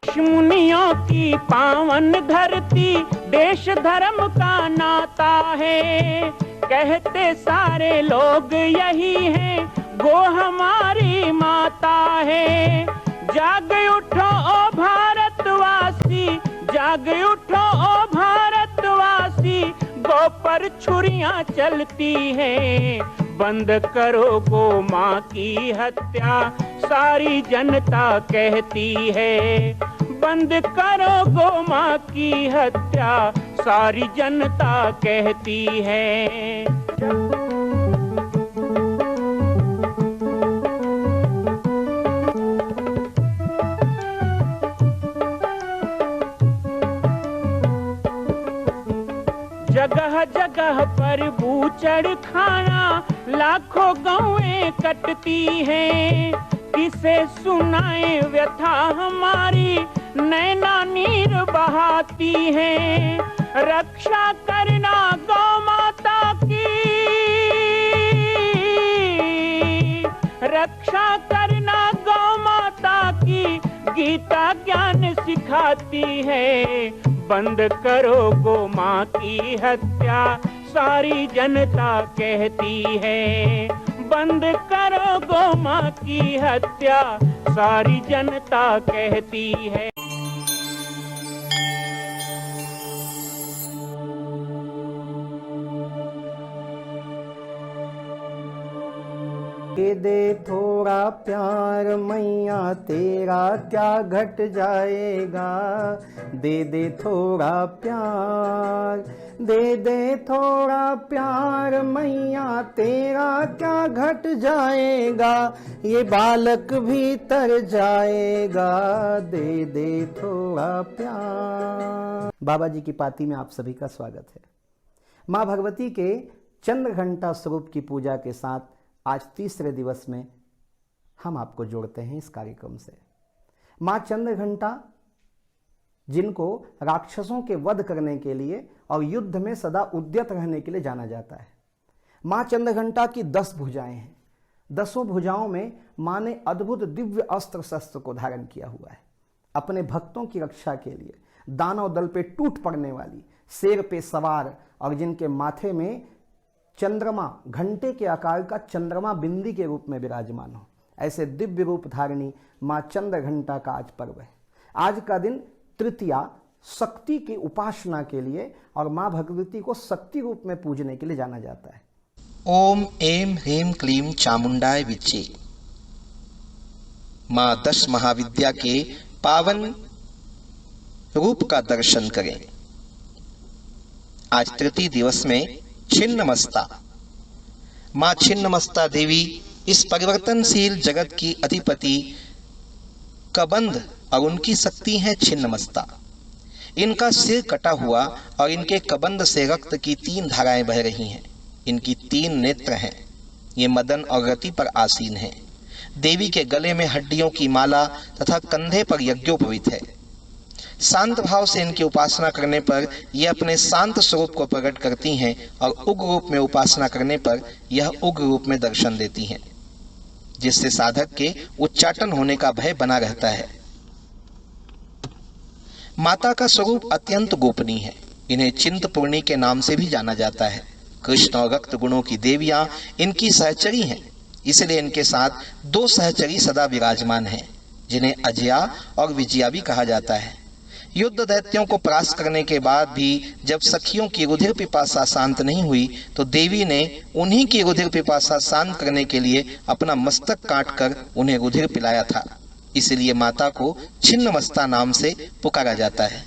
ऋषि मुनियों की पावन धरती, देश धर्म का नाता है। कहते सारे लोग यही हैं, गो हमारी माता है। जाग उठो ओ भारतवासी, जाग उठो ओ भारतवासी, गो पर छुरियां चलती हैं। बंद करो गो माँ की हत्या, सारी जनता कहती है। बंद करो गो माँ की हत्या, सारी जनता कहती है। जगह जगह पर बूचड़ खाना, लाखों गौएं कटती हैं। किसे सुनाए व्यथा हमारी, नैना नीर बहाती हैं। रक्षा करना गौ माता की, रक्षा करना गौ माता की, गीता ज्ञान सिखाती है। बंद करो गो माँ की हत्या, सारी जनता कहती है। बंद करो गो माँ की हत्या, सारी जनता कहती है। दे दे थोड़ा प्यार मैया, तेरा क्या घट जाएगा। दे दे थोड़ा प्यार, दे दे थोड़ा प्यार मैया, तेरा क्या घट जाएगा। ये बालक भी तर जाएगा, दे दे थोड़ा प्यार। बाबा जी की पाती में आप सभी का स्वागत है। माँ भगवती के चंद्र घंटा स्वरूप की पूजा के साथ आज तीसरे दिवस में हम आपको जोड़ते हैं इस कार्यक्रम से। माँ चंद्र घंटा, जिनको राक्षसों के वध करने के लिए और युद्ध में सदा उद्यत रहने के लिए जाना जाता है। माँ चंद्र घंटा की 10 भुजाएं हैं। 10 भुजाओं में माँ ने अद्भुत दिव्य अस्त्र शस्त्र को धारण किया हुआ है। अपने भक्तों की रक्षा के लिए दानव दल पे टूट पड़ने वाली, शेर पे सवार और जिनके माथे में चंद्रमा, घंटे के आकार का चंद्रमा बिंदी के रूप में विराजमान हो, ऐसे दिव्य रूप धारिणी माँ चंद्र घंटा का आज पर्व है। आज का दिन तृतीया शक्ति की उपासना के लिए और माँ भगवती को शक्ति रूप में पूजने के लिए जाना जाता है। ओम ऐं ह्रीं क्लीं चामुंडाय विच्चे। माँ 10 महाविद्या के पावन रूप का दर्शन करें। आज तृतीय दिवस में छिन्नमस्ता माँ छिन्नमस्ता देवी इस परिवर्तनशील जगत की अधिपति कबंध और उनकी शक्ति है छिन्नमस्ता। इनका सिर कटा हुआ और इनके कबंध से रक्त की 3 धाराएं बह रही हैं। इनकी 3 नेत्र हैं। ये मदन और रति पर आसीन हैं। देवी के गले में हड्डियों की माला तथा कंधे पर यज्ञोपवीत है। शांत भाव से इनकी उपासना करने पर यह अपने शांत स्वरूप को प्रकट करती हैं और उग्र रूप में उपासना करने पर यह उग्र रूप में दर्शन देती हैं, जिससे साधक के उच्चाटन होने का भय बना रहता है। माता का स्वरूप अत्यंत गोपनीय है। इन्हें चिंतपूर्णी के नाम से भी जाना जाता है। कृष्ण और रक्त गुणों की देवियां इनकी सहचरी हैं, इसलिए इनके साथ 2 सहचरी सदा विराजमान हैं, जिन्हें अजया और विजया भी कहा जाता है। युद्ध दैत्यों को परास्त करने के बाद भी जब सखियों की रुधिर पिपासा शांत नहीं हुई तो देवी ने उन्हीं की रुधिर पिपासा शांत करने के लिए अपना मस्तक काटकर उन्हें रुधिर पिलाया था। इसलिए माता को छिन्नमस्ता नाम से पुकारा जाता है।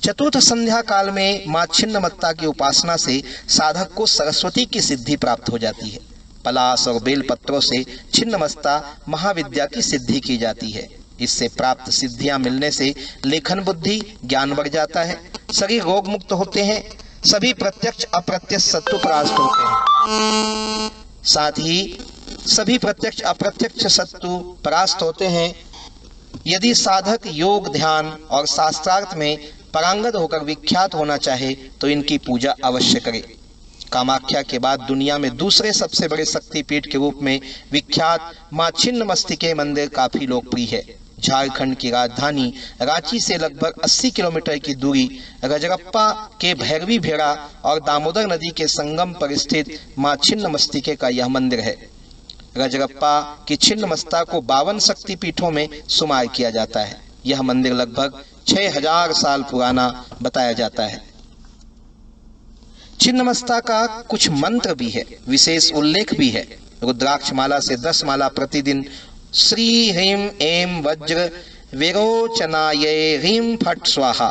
चतुर्थ संध्या काल में मां छिन्नमस्ता की उपासना से साधक को सरस्वती की सिद्धि प्राप्त हो जाती है। पलाश और बेल पत्रों से छिन्नमस्ता महाविद्या की सिद्धि की जाती है। इससे प्राप्त सिद्धियां मिलने से लेखन बुद्धि ज्ञान बढ़ जाता है, शरीर रोग मुक्त होते हैं, सभी प्रत्यक्ष अप्रत्यक्ष शत्रु परास्त होते हैं। साथ ही सभी प्रत्यक्ष अप्रत्यक्ष शत्रु परास्त होते हैं। यदि साधक योग, ध्यान और शास्त्रार्थ में पारंगत होकर विख्यात होना चाहे तो इनकी पूजा अवश्य करे। कामाख्या के बाद दुनिया में दूसरे सबसे बड़े शक्तिपीठ के रूप में विख्यात मां छिन्नमस्तिके मंदिर काफी लोकप्रिय है। झारखंड की राजधानी रांची से लगभग 80 किलोमीटर की दूरी रजरप्पा के भैरवी भेड़ा और दामोदर नदी के संगम पर स्थित मां छिन्नमस्तिके का यह मंदिर है। रजरप्पा की छिन्नमस्ता को 52 शक्तिपीठों में शुमार किया जाता है। यह मंदिर लगभग 6000 साल पुराना बताया जाता है। छिन्नमस्ता का कुछ मंत्र भी है, विशेष उल्लेख भी है। रुद्राक्ष माला से 10 माला प्रतिदिन श्री ह्रीं ऐं वज्र विरोचनायै ह्रीं फट स्वाहा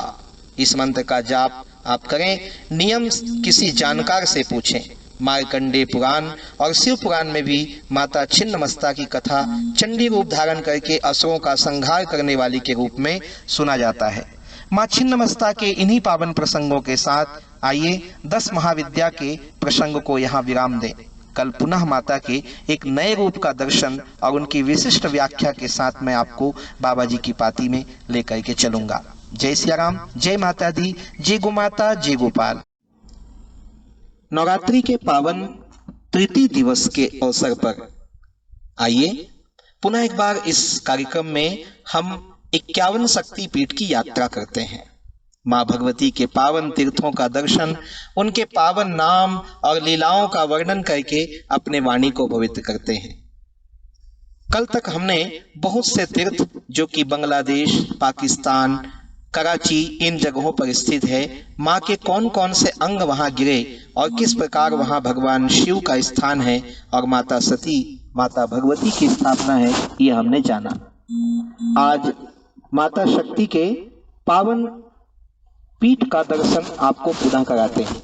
इस मंत्र का जाप आप करें। नियम किसी जानकार से पूछें। मार्कंडेय पुराण और शिव पुराण में भी माता छिन्नमस्ता की कथा चंडी रूप धारण करके असुरों का संहार करने वाली के रूप में सुना जाता है। मां छिन्नमस्ता के इन्हीं पावन प्रसंगों के साथ आइए 10 महाविद्या के प्रसंग को यहाँ विराम दें। कल पुनः माता के एक नए रूप का दर्शन और उनकी विशिष्ट व्याख्या के साथ मैं आपको बाबा जी की पाती में लेकर के चलूंगा। जय सिया राम, जय माता दी, जय गोमाता, जय गोपाल। नवरात्रि के पावन तृतीय दिवस के अवसर पर आइए पुनः एक बार इस कार्यक्रम में हम 51 शक्तिपीठ की यात्रा करते हैं। मां भगवती के पावन तीर्थों का दर्शन, उनके पावन नाम और लीलाओं का वर्णन करके अपने वाणी को पवित्र करते हैं। कल तक हमने बहुत से तीर्थ जो कि बांग्लादेश, पाकिस्तान, कराची इन जगहों पर स्थित है, मां के कौन कौन से अंग वहां गिरे और किस प्रकार वहां भगवान शिव का स्थान है और माता सती, माता भगवती की स्थापना है, ये हमने जाना। आज माता शक्ति के पावन पीठ का दर्शन आपको पुनः कराते हैं।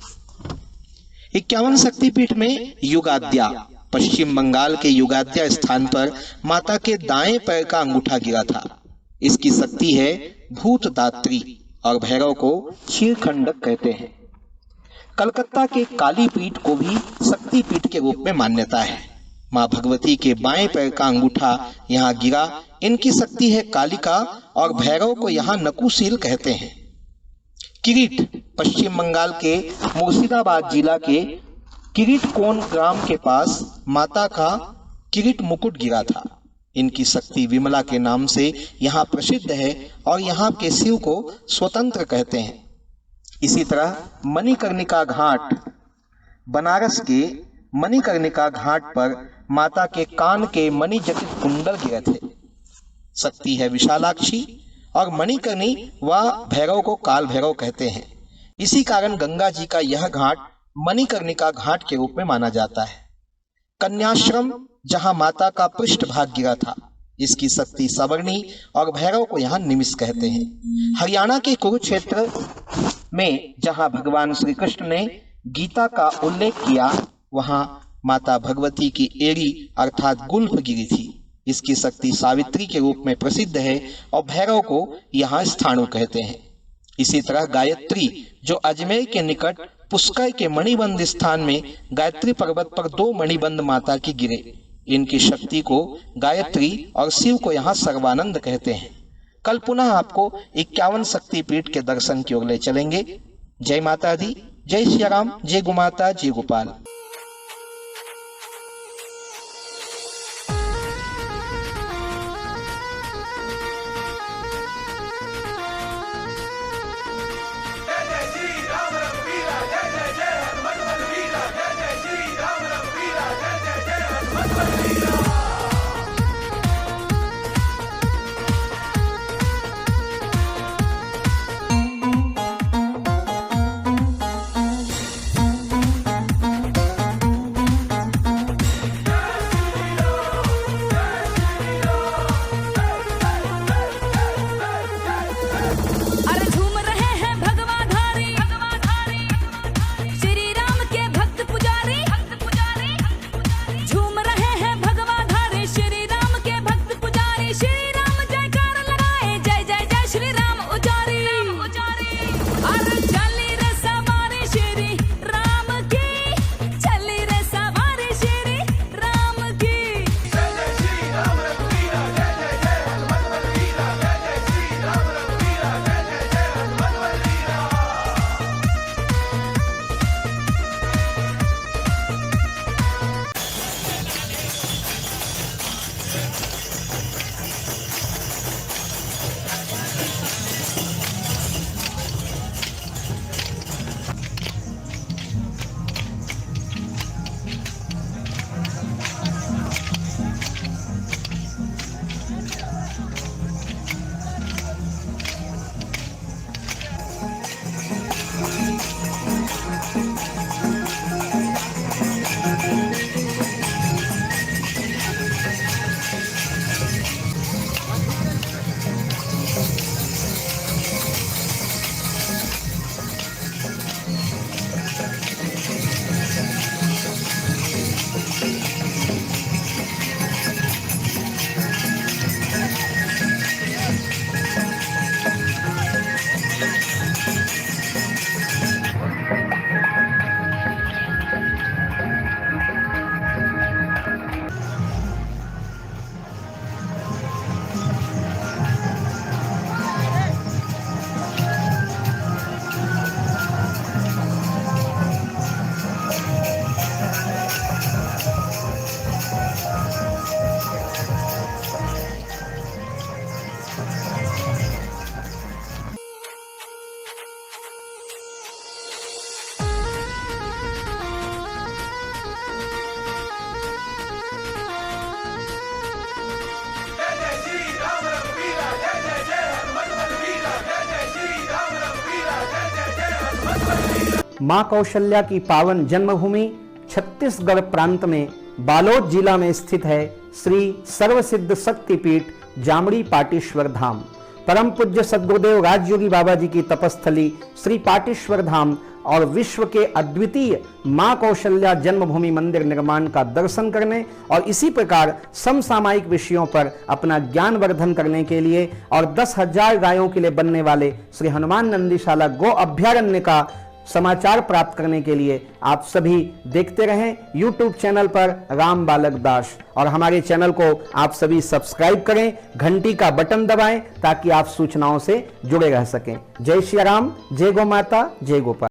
51 शक्तिपीठ में युगाद्या, पश्चिम बंगाल के युगाद्या स्थान पर माता के दाएं पैर का अंगूठा गिरा था। इसकी शक्ति है भूतदात्री और भैरव को क्षीरखंडक कहते हैं। कलकत्ता के काली पीठ को भी शक्तिपीठ के रूप में मान्यता है। मां भगवती के बाएं पैर का अंगूठा यहाँ गिरा। इनकी शक्ति है कालिका और भैरव को यहाँ नकुशील कहते हैं। किरीट, पश्चिम बंगाल के मुर्शिदाबाद जिला के किरीट कोन ग्राम के पास माता का किरीट मुकुट गिरा था। इनकी शक्ति विमला के नाम से यहाँ प्रसिद्ध है और यहाँ के शिव को स्वतंत्र कहते हैं। इसी तरह मणिकर्णिका घाट, बनारस के मणिकर्णिका घाट पर माता के कान के मणिजटित कुंडल गिरे थे। शक्ति है विशालाक्षी और मणिकर्णी व भैरव को काल भैरव कहते हैं। इसी कारण गंगा जी का यह घाट मणिकर्णिका घाट के रूप में माना जाता है। कन्याश्रम, जहां माता का पृष्ठ भाग गिरा था, इसकी शक्ति सवर्णी और भैरव को यहाँ निमिष कहते हैं। हरियाणा के कुरुक्षेत्र में जहां भगवान श्री कृष्ण ने गीता का उल्लेख किया, वहां माता भगवती की एड़ी अर्थात गुल्फ गिरी थी। इसकी शक्ति सावित्री के रूप में प्रसिद्ध है और भैरव को यहाँ स्थाणु कहते हैं। इसी तरह गायत्री, जो अजमेर के निकट पुष्कर के मणिबंध स्थान में गायत्री पर्वत पर 2 मणिबंध माता की गिरे। इनकी शक्ति को गायत्री और शिव को यहाँ सर्वानंद कहते हैं। कल पुनः आपको 51 शक्तिपीठ के दर्शन की ओर ले चलेंगे। जय माता दी, जय श्री राम, जय गोमाता, जय गोपाल। मां कौशल्या की पावन जन्मभूमि छत्तीसगढ़ प्रांत में बालोद जिला में स्थित है श्री सर्वसिद्ध शक्तिपीठ जामड़ी पाटेश्वर धाम। परम पूज्य सद्गुरुदेव राजयोगी बाबा जी की तपस्थली श्री पाटेश्वर धाम और विश्व के अद्वितीय मां कौशल्या जन्मभूमि मंदिर निर्माण का दर्शन करने और इसी प्रकार समसामयिक विषयों पर अपना ज्ञान वर्धन करने के लिए और 10,000 गायों के लिए बनने वाले श्री हनुमान नंदीशाला गो अभ्यारण्य का समाचार प्राप्त करने के लिए आप सभी देखते रहें YouTube चैनल पर राम बालक दास, और हमारे चैनल को आप सभी सब्सक्राइब करें, घंटी का बटन दबाएं ताकि आप सूचनाओं से जुड़े रह सकें। जय श्री राम, जय गौ माता, जय गोपाल।